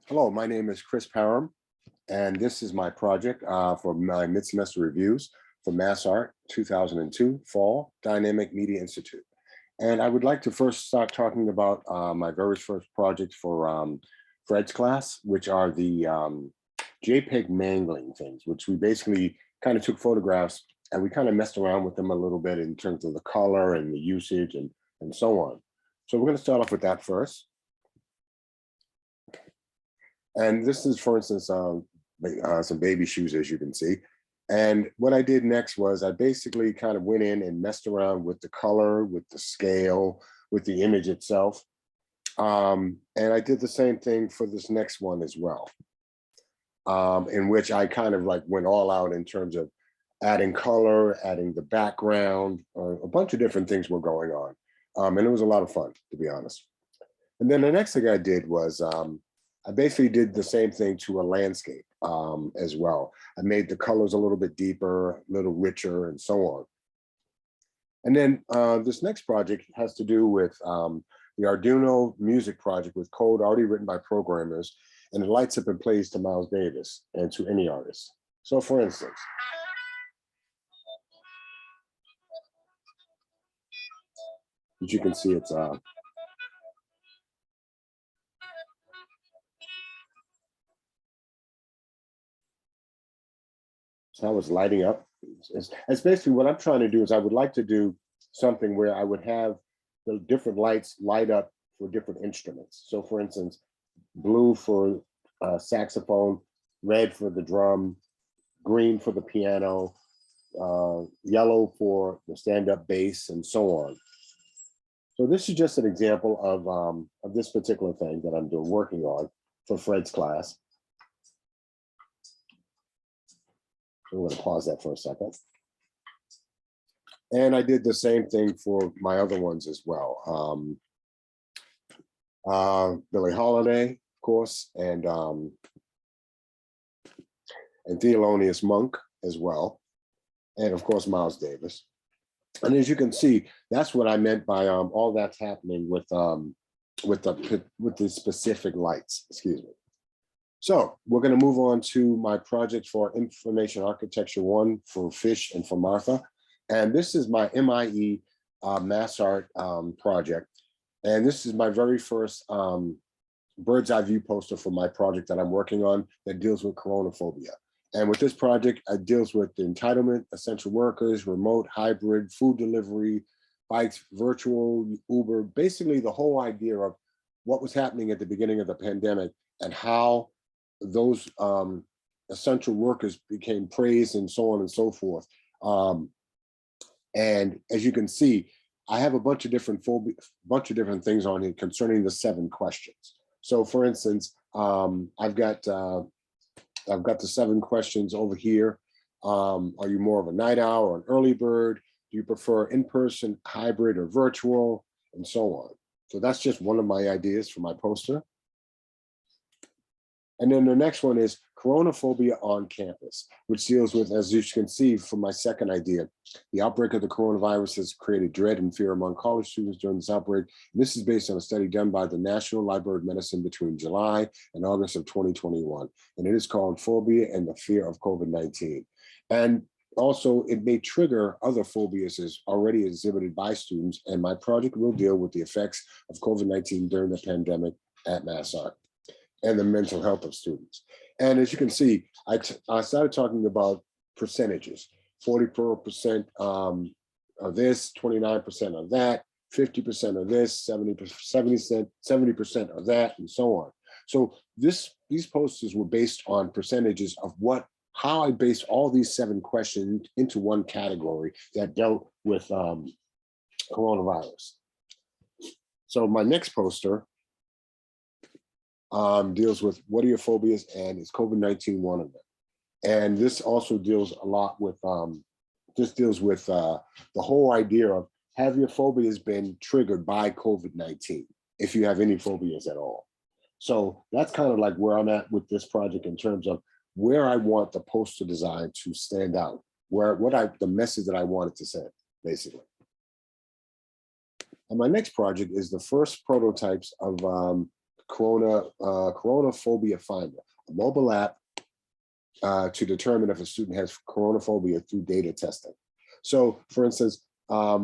Hello, my name is Chris Parham, and this is my project for my mid-semester reviews for Mass Art 2002 Fall Dynamic Media Institute. And I would like to first start talking about my very first project for Fred's class, which are the JPEG mangling things, which we basically kind of took photographs and we kind of messed around with them a little bit in terms of the color and the usage and so on. So we're going to start off with that first. And this is, for instance, some baby shoes, as you can see. And what I did next was I basically kind of went in and messed around with the color, with the scale, with the image itself. And I did the same thing for this next one as well, in which I kind of like went all out in terms of adding color, adding the background, a bunch of different things were going on. And it was a lot of fun, to be honest. And then the next thing I did was, I basically did the same thing to a landscape as well. I made the colors a little bit deeper, a little richer, and so on. And then this next project has to do with the Arduino music project with code already written by programmers, and it lights up and plays to Miles Davis and to any artist. So for instance, as you can see, it's so it's lighting up. It's basically what I'm trying to do is I would like to do something where I would have the different lights light up for different instruments. So for instance, blue for saxophone, red for the drum, green for the piano, yellow for the stand-up bass, and so on. So this is just an example of this particular thing that I'm working on for Fred's class. I'm going to pause that for a second. And I did the same thing for my other ones as well. Billie Holiday, of course, and Thelonious Monk as well. And of course, Miles Davis. And as you can see, that's what I meant by all that's happening with the specific lights, excuse me. So we're going to move on to my project for Information Architecture 1 for Fish and for Martha. And this is my MIE Mass Art project. And this is my very first bird's eye view poster for my project that I'm working on that deals with coronaphobia. And with this project, it deals with the entitlement, essential workers, remote, hybrid, food delivery, bikes, virtual, Uber, basically the whole idea of what was happening at the beginning of the pandemic and how those essential workers became praised and so on and so forth. And as you can see, I have a bunch of different things on here concerning the 7 questions. So for instance, I've got the 7 questions over here. Are you more of a night owl or an early bird? Do you prefer in-person, hybrid, or virtual, and so on? So that's just one of my ideas for my poster. And then the next one is coronaphobia on campus, which deals with, as you can see from my second idea, the outbreak of the coronavirus has created dread and fear among college students during this outbreak. And this is based on a study done by the National Library of Medicine between July and August of 2021. And it is called Phobia and the Fear of COVID-19. And also, it may trigger other phobias as already exhibited by students. And my project will deal with the effects of COVID-19 during the pandemic at Mass Art and the mental health of students. And as you can see, I started talking about percentages, 44% of this, 29% of that, 50% of this, 70% of that, and so on. So these posters were based on percentages of how I based all these 7 questions into one category that dealt with coronavirus. So my next poster deals with what are your phobias, and is COVID-19 one of them? And this also deals a lot with, the whole idea of, have your phobias been triggered by COVID-19, if you have any phobias at all? So that's kind of like where I'm at with this project in terms of where I want the poster design to stand out, the message that I want it to send, basically. And my next project is the first prototypes of Coronaphobia Finder, a mobile app to determine if a student has coronaphobia through data testing. So for instance, a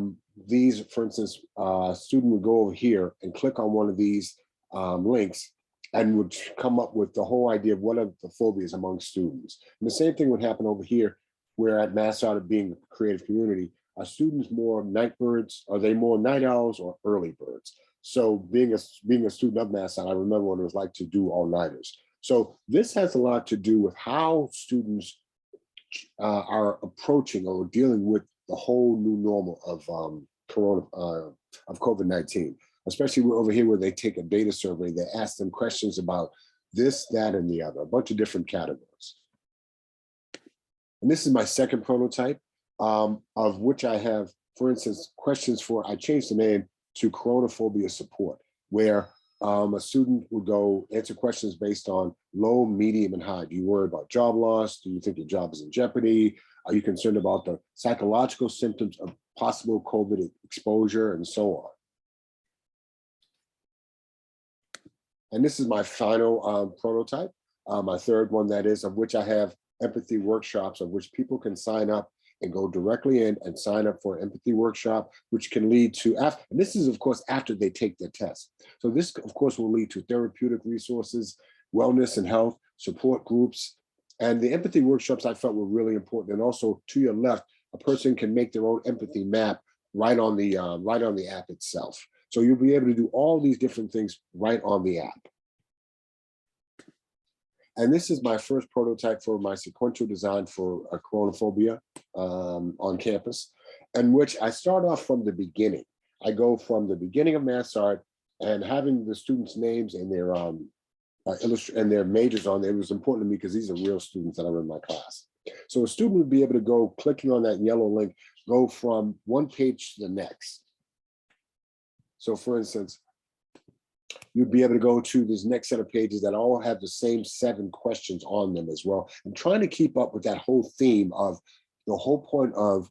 student would go over here and click on one of these links and would come up with the whole idea of what are the phobias among students. And the same thing would happen over here, where at MassArt, being a creative community, are students more night birds? Are they more night owls or early birds? So being a student of MassArt, I remember what it was like to do all-nighters. So this has a lot to do with how students are approaching or dealing with the whole new normal of COVID-19, especially over here where they take a data survey. They ask them questions about this, that, and the other, a bunch of different categories. And this is my second prototype, of which I have, for instance, questions for, I changed the name to Coronaphobia Support, where a student would go answer questions based on low, medium, and high. Do you worry about job loss? Do you think your job is in jeopardy? Are you concerned about the psychological symptoms of possible COVID exposure, and so on? And this is my final prototype, my third one, that is, of which I have empathy workshops, of which people can sign up and go directly in and sign up for an empathy workshop, which can lead to, and this is of course after they take their test. So this of course will lead to therapeutic resources, wellness and health, support groups. And the empathy workshops I felt were really important. And also to your left, a person can make their own empathy map right on the app itself. So you'll be able to do all these different things right on the app. And this is my first prototype for my sequential design for a coronaphobia on campus, in which I start off from the beginning. I go from the beginning of MassArt and having the students' names and their their majors on there. It was important to me because these are real students that are in my class. So a student would be able to go, clicking on that yellow link, go from one page to the next. So for instance, you'd be able to go to this next set of pages that all have the same 7 questions on them as well. And trying to keep up with that whole theme of the whole point of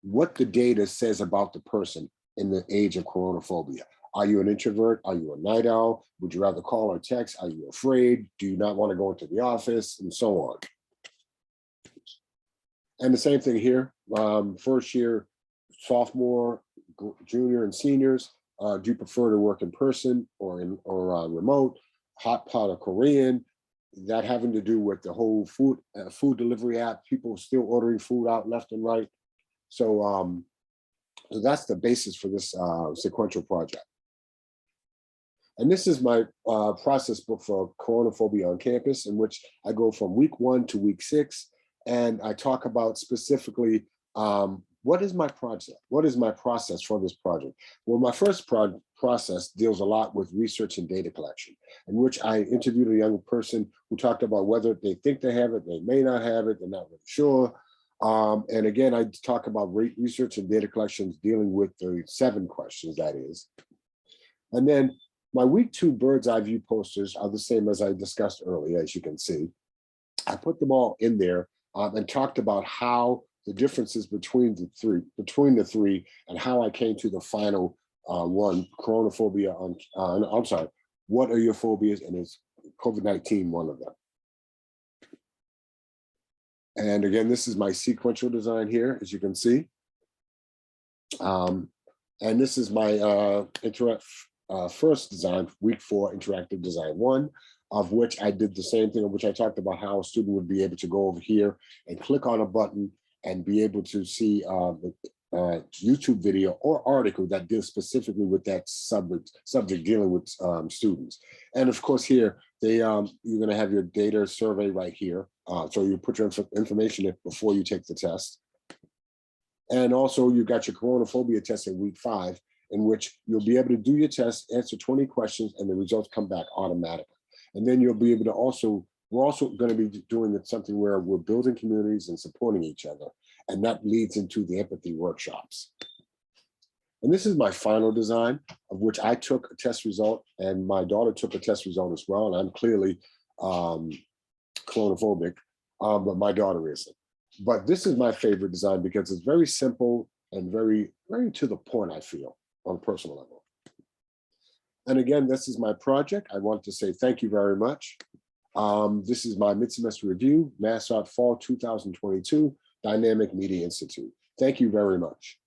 what the data says about the person in the age of coronaphobia. Are you an introvert? Are you a night owl? Would you rather call or text? Are you afraid? Do you not want to go into the office? And so on. And the same thing here, first year, sophomore, junior, and seniors. Do you prefer to work in person or remote, hot pot or Korean? That having to do with the whole food delivery app, people still ordering food out left and right. So, so that's the basis for this sequential project. And this is my process book for Coronaphobia on Campus, in which I go from week 1 to week 6, and I talk about specifically what is my project? What is my process for this project? Well, my first process deals a lot with research and data collection, in which I interviewed a young person who talked about whether they think they have it, they may not have it, they're not really sure. And again, I talk about research and data collections dealing with the 7 questions, that is. And then my week 2 bird's eye view posters are the same as I discussed earlier, as you can see. I put them all in there and talked about how the differences between the three, and how I came to the final one, coronaphobia on, I'm sorry, what are your phobias? And is COVID-19 one of them? And again, this is my sequential design here, as you can see. And this is my first design, week 4, interactive design 1, of which I did the same thing, of which I talked about how a student would be able to go over here and click on a button and be able to see the YouTube video or article that deals specifically with that subject dealing with students. And of course here, you're gonna have your data survey right here. So you put your information in before you take the test. And also you got your coronaphobia test in week 5, in which you'll be able to do your test, answer 20 questions, and the results come back automatically. And then you'll be able to we're also going to be doing something where we're building communities and supporting each other. And that leads into the empathy workshops. And this is my final design, of which I took a test result, and my daughter took a test result as well. And I'm clearly coronaphobia, but my daughter isn't. But this is my favorite design because it's very simple and very, very to the point, I feel, on a personal level. And again, this is my project. I want to say thank you very much. This is my mid-semester review, MassDOT Fall 2022 Dynamic Media Institute. Thank you very much.